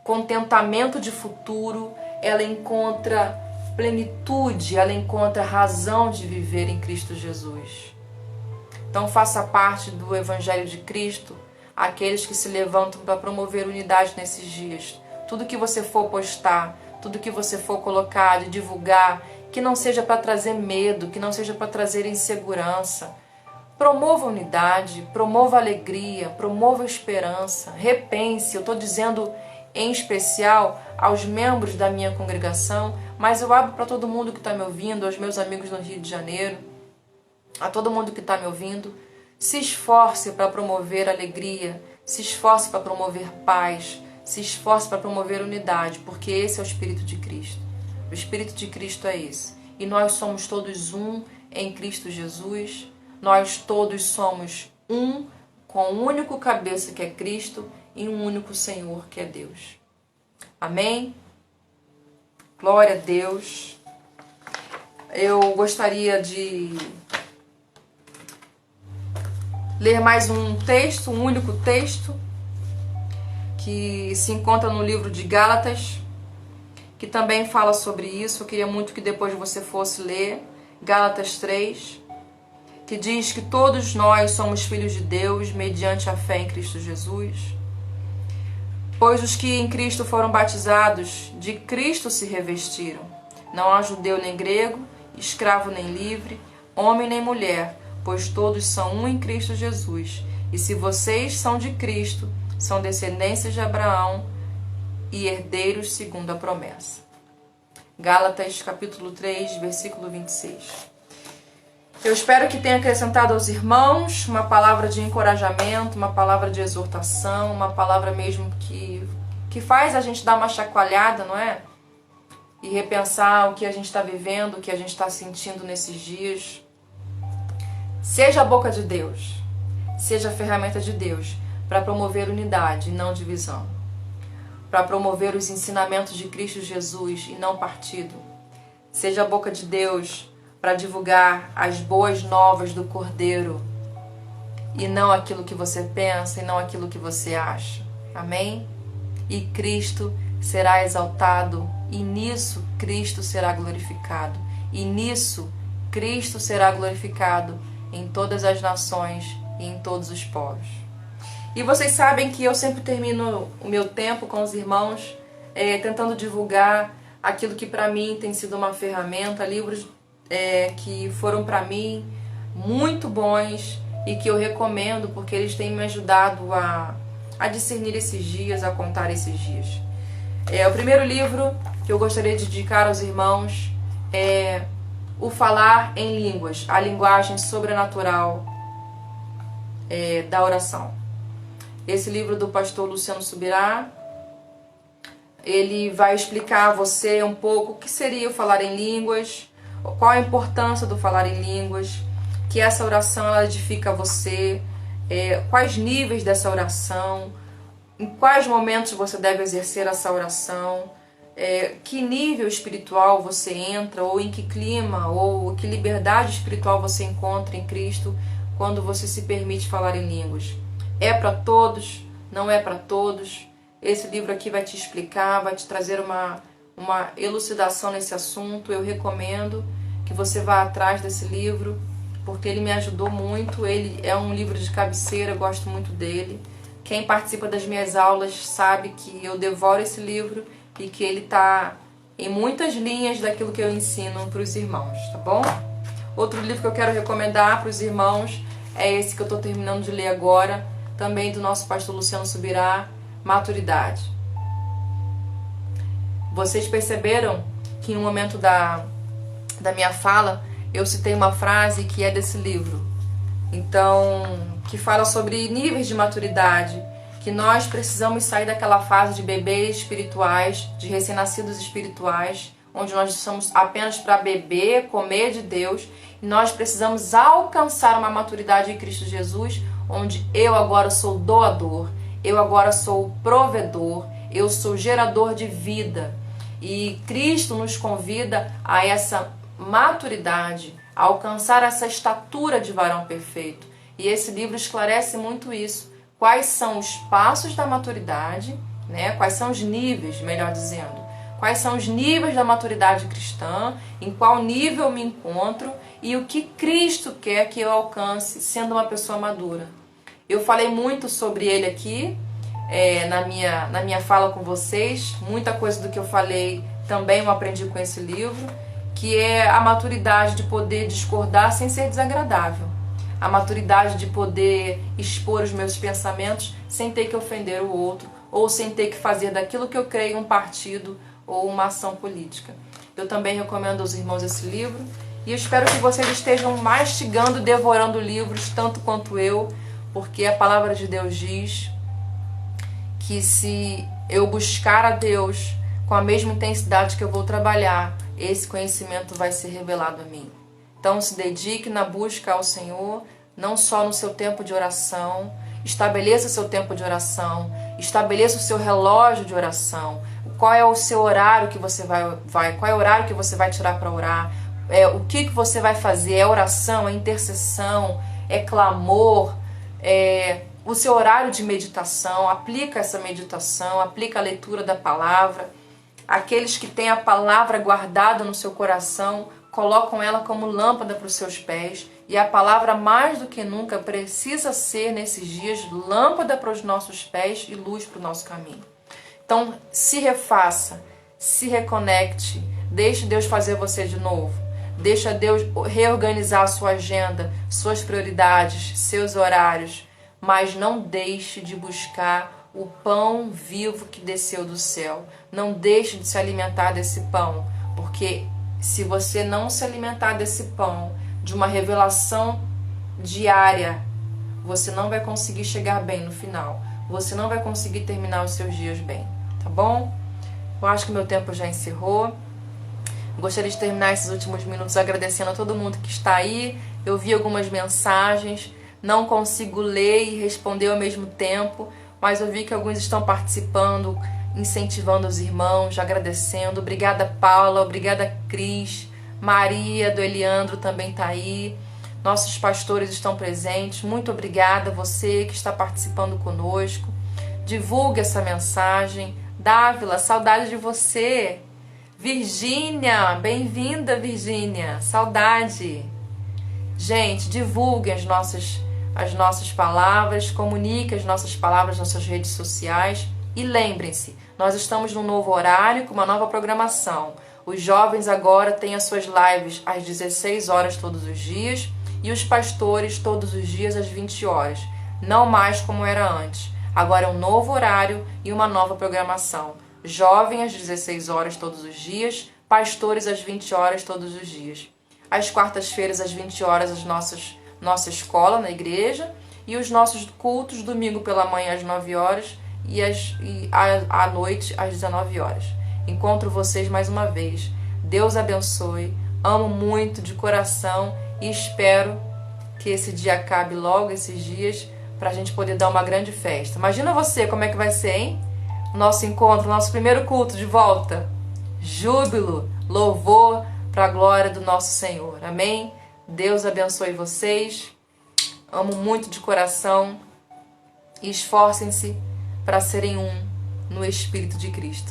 contentamento de futuro, ela encontra plenitude, ela encontra razão de viver em Cristo Jesus. Então faça parte do Evangelho de Cristo, aqueles que se levantam para promover unidade nesses dias. Tudo que você for postar, tudo que você for colocar, de divulgar, que não seja para trazer medo, que não seja para trazer insegurança. Promova unidade, promova alegria, promova esperança, repense. Eu estou dizendo em especial aos membros da minha congregação, mas eu abro para todo mundo que está me ouvindo, aos meus amigos no Rio de Janeiro, a todo mundo que está me ouvindo. Se esforce para promover alegria, se esforce para promover paz, se esforce para promover unidade, porque esse é o Espírito de Cristo. O Espírito de Cristo é esse. E nós somos todos um em Cristo Jesus. Nós todos somos um com um único cabeça que é Cristo e um único Senhor que é Deus. Amém? Glória a Deus. Eu gostaria de ler mais um texto, um único texto, que se encontra no livro de Gálatas, que também fala sobre isso. Eu queria muito que depois você fosse ler Gálatas 3, que diz que todos nós somos filhos de Deus mediante a fé em Cristo Jesus. Pois os que em Cristo foram batizados, de Cristo se revestiram. Não há judeu nem grego, escravo nem livre, homem nem mulher, pois todos são um em Cristo Jesus. E se vocês são de Cristo, são descendências de Abraão e herdeiros segundo a promessa. Gálatas capítulo 3, versículo 26. Eu espero que tenha acrescentado aos irmãos uma palavra de encorajamento, uma palavra de exortação, uma palavra mesmo que faz a gente dar uma chacoalhada, não é? E repensar o que a gente está vivendo, o que a gente está sentindo nesses dias. Seja a boca de Deus, seja a ferramenta de Deus para promover unidade e não divisão, para promover os ensinamentos de Cristo Jesus e não partido. Seja a boca de Deus para divulgar as boas novas do Cordeiro e não aquilo que você pensa e não aquilo que você acha. Amém? E Cristo será exaltado e nisso Cristo será glorificado. E nisso Cristo será glorificado em todas as nações e em todos os povos. E vocês sabem que eu sempre termino o meu tempo com os irmãos tentando divulgar aquilo que para mim tem sido uma ferramenta, livros que foram para mim muito bons e que eu recomendo porque eles têm me ajudado a discernir esses dias, a contar esses dias. O primeiro livro que eu gostaria de dedicar aos irmãos é O Falar em Línguas, a linguagem sobrenatural da oração. Esse livro do pastor Luciano Subirá, ele vai explicar a você um pouco o que seria o falar em línguas, qual a importância do falar em línguas, que essa oração ela edifica você, quais níveis dessa oração, em quais momentos você deve exercer essa oração, que nível espiritual você entra, ou em que clima, ou que liberdade espiritual você encontra em Cristo quando você se permite falar em línguas. É para todos? Não é para todos? Esse livro aqui vai te explicar, vai te trazer uma elucidação nesse assunto. Eu recomendo que você vá atrás desse livro, porque ele me ajudou muito. Ele é um livro de cabeceira, eu gosto muito dele. Quem participa das minhas aulas sabe que eu devoro esse livro e que ele está em muitas linhas daquilo que eu ensino para os irmãos, tá bom? Outro livro que eu quero recomendar para os irmãos é esse que eu estou terminando de ler agora, também do nosso pastor Luciano Subirá, Maturidade. Vocês perceberam que em um momento da minha fala eu citei uma frase que é desse livro, então, que fala sobre níveis de maturidade, que nós precisamos sair daquela fase de bebês espirituais, de recém-nascidos espirituais, onde nós estamos apenas para beber, comer de Deus, e nós precisamos alcançar uma maturidade em Cristo Jesus, onde eu agora sou doador, eu agora sou provedor, eu sou gerador de vida. E Cristo nos convida a essa maturidade, a alcançar essa estatura de varão perfeito. E esse livro esclarece muito isso. Quais são os passos da maturidade, né? Quais são os níveis, melhor dizendo. Quais são os níveis da maturidade cristã, em qual nível eu me encontro e o que Cristo quer que eu alcance sendo uma pessoa madura. Eu falei muito sobre ele aqui na minha fala com vocês. Muita coisa do que eu falei também eu aprendi com esse livro, que é a maturidade de poder discordar sem ser desagradável. A maturidade de poder expor os meus pensamentos sem ter que ofender o outro, ou sem ter que fazer daquilo que eu creio um partido ou uma ação política. Eu também recomendo aos irmãos esse livro e eu espero que vocês estejam mastigando, devorando livros tanto quanto eu, porque a palavra de Deus diz que se eu buscar a Deus com a mesma intensidade que eu vou trabalhar, esse conhecimento vai ser revelado a mim. Então se dedique na busca ao Senhor, não só no seu tempo de oração, estabeleça o seu tempo de oração, estabeleça o seu relógio de oração, qual é o seu horário que você qual é o horário que você vai tirar para orar, o que você vai fazer, é oração, é intercessão, é clamor, o seu horário de meditação, aplica essa meditação, aplica a leitura da palavra. Aqueles que têm a palavra guardada no seu coração, colocam ela como lâmpada para os seus pés, e a palavra mais do que nunca precisa ser nesses dias lâmpada para os nossos pés e luz para o nosso caminho. Então se refaça, se reconecte, deixe Deus fazer você de novo, deixa Deus reorganizar a sua agenda, suas prioridades, seus horários, mas não deixe de buscar o pão vivo que desceu do céu. Não deixe de se alimentar desse pão, porque se você não se alimentar desse pão, de uma revelação diária, você não vai conseguir chegar bem no final. Você não vai conseguir terminar os seus dias bem, tá bom? Eu acho que meu tempo já encerrou. Gostaria de terminar esses últimos minutos agradecendo a todo mundo que está aí. Eu vi algumas mensagens, não consigo ler e responder ao mesmo tempo, mas eu vi que alguns estão participando, incentivando os irmãos, agradecendo. Obrigada, Paula, obrigada, Cris, Maria, do Eliandro também está aí. Nossos pastores estão presentes. Muito obrigada a você que está participando conosco. Divulgue essa mensagem. Dávila, saudade de você. Virgínia, bem-vinda, Virgínia. Saudade. Gente, divulguem as nossas palavras, comunique as nossas palavras nas suas redes sociais. E lembrem-se, nós estamos num novo horário, com uma nova programação. Os jovens agora têm as suas lives às 16 horas todos os dias e os pastores todos os dias às 20 horas. Não mais como era antes. Agora é um novo horário e uma nova programação. Jovem às 16 horas todos os dias, pastores às 20 horas todos os dias. Às quartas-feiras às 20 horas nossa escola na igreja e os nossos cultos domingo pela manhã às 9 horas e à noite às 19 horas. Encontro vocês mais uma vez. Deus abençoe. Amo muito de coração e espero que esse dia acabe logo, esses dias, pra gente poder dar uma grande festa. Imagina você como é que vai ser, hein? Nosso encontro, nosso primeiro culto de volta. Júbilo, louvor para a glória do nosso Senhor. Amém? Deus abençoe vocês. Amo muito de coração. E esforcem-se para serem um no Espírito de Cristo.